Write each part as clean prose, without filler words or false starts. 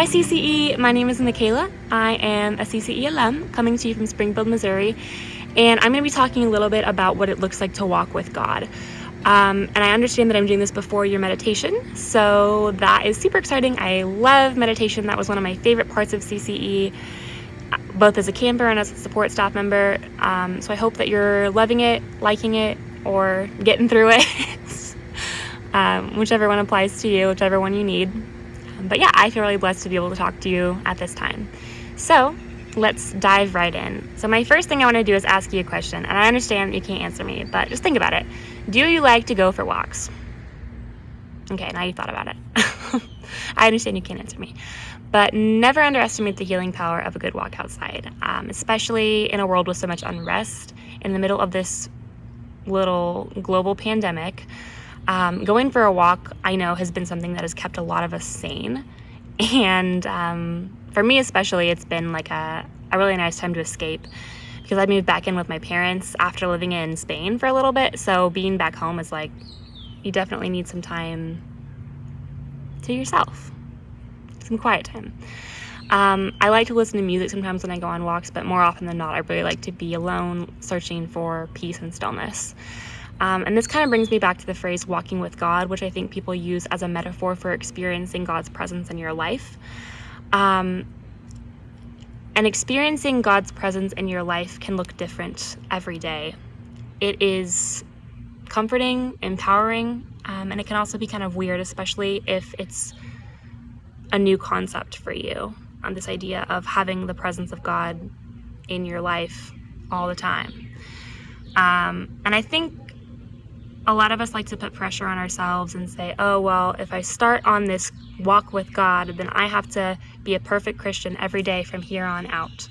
Hi CCE, my name is Michaela. I am a CCE alum coming to you from Springfield, Missouri, and I'm going to be talking a little bit about what it looks like to walk with God. And I understand that I'm doing this before your meditation, so that is super exciting. I love meditation. That was one of my favorite parts of CCE, both as a camper and as a support staff member. So I hope that you're loving it, liking it, or getting through it, whichever one applies to you, whichever one you need. But yeah, I feel really blessed to be able to talk to you at this time. So let's dive right in. So my first thing I want to do is ask you a question, and I understand you can't answer me, but just think about it. Do you like to go for walks? Okay, now you've thought about it. I understand you can't answer me, but never underestimate the healing power of a good walk outside, especially in a world with so much unrest in the middle of this little global pandemic. Going for a walk, I know, has been something that has kept a lot of us sane. And for me especially, it's been like a really nice time to escape, because I moved back in with my parents after living in Spain for a little bit. So being back home is like, you definitely need some time to yourself, some quiet time. I like to listen to music sometimes when I go on walks, but more often than not, I really like to be alone, searching for peace and stillness. And this kind of brings me back to the phrase walking with God, which I think people use as a metaphor for experiencing God's presence in your life. And experiencing God's presence in your life can look different every day. It is comforting, empowering, and it can also be kind of weird, especially if it's a new concept for you, on this idea of having the presence of God in your life all the time. And I think a lot of us like to put pressure on ourselves and say, oh, well, if I start on this walk with God, then I have to be a perfect Christian every day from here on out.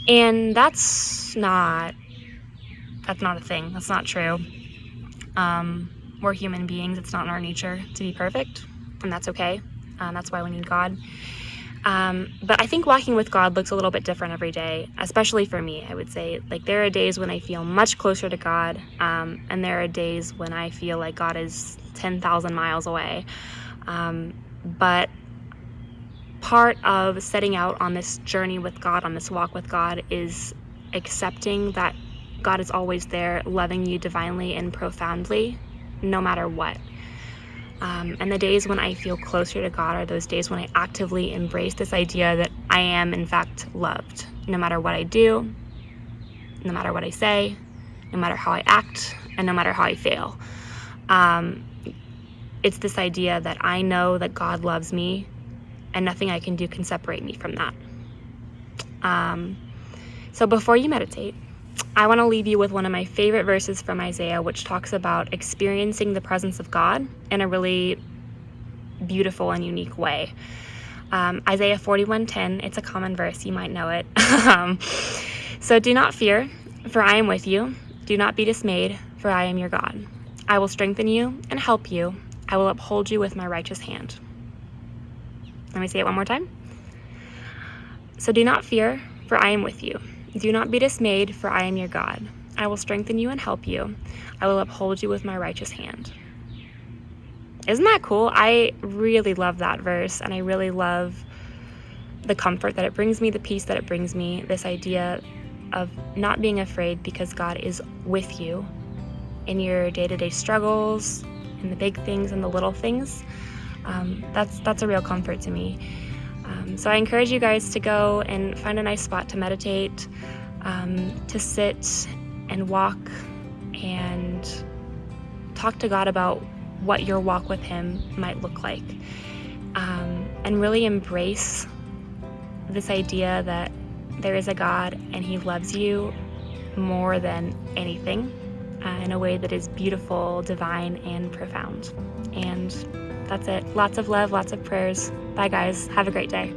And that's not a thing. That's not true. We're human beings. It's not in our nature to be perfect, and that's okay. That's why we need God. But I think walking with God looks a little bit different every day, especially for me. I would say, like, there are days when I feel much closer to God, and there are days when I feel like God is 10,000 miles away. But part of setting out on this journey with God, on this walk with God, is accepting that God is always there, loving you divinely and profoundly, no matter what. And the days when I feel closer to God are those days when I actively embrace this idea that I am, in fact, loved, no matter what I do, no matter what I say, no matter how I act, and no matter how I fail. It's this idea that I know that God loves me, and nothing I can do can separate me from that. So before you meditate, I want to leave you with one of my favorite verses from Isaiah, which talks about experiencing the presence of God in a really beautiful and unique way. Isaiah 41:10, it's a common verse, you might know it. So do not fear, for I am with you. Do not be dismayed, for I am your God. I will strengthen you and help you. I will uphold you with my righteous hand. Let me say it one more time. So do not fear, for I am with you. Do not be dismayed, for I am your God. I will strengthen you and help you. I will uphold you with my righteous hand. Isn't that cool? I really love that verse, and I really love the comfort that it brings me, the peace that it brings me, this idea of not being afraid because God is with you in your day-to-day struggles, in the big things and the little things. That's a real comfort to me. So I encourage you guys to go and find a nice spot to meditate, to sit and walk and talk to God about what your walk with Him might look like, and really embrace this idea that there is a God and He loves you more than anything, in a way that is beautiful, divine, and profound. And that's it. Lots of love, lots of prayers. Bye, guys. Have a great day.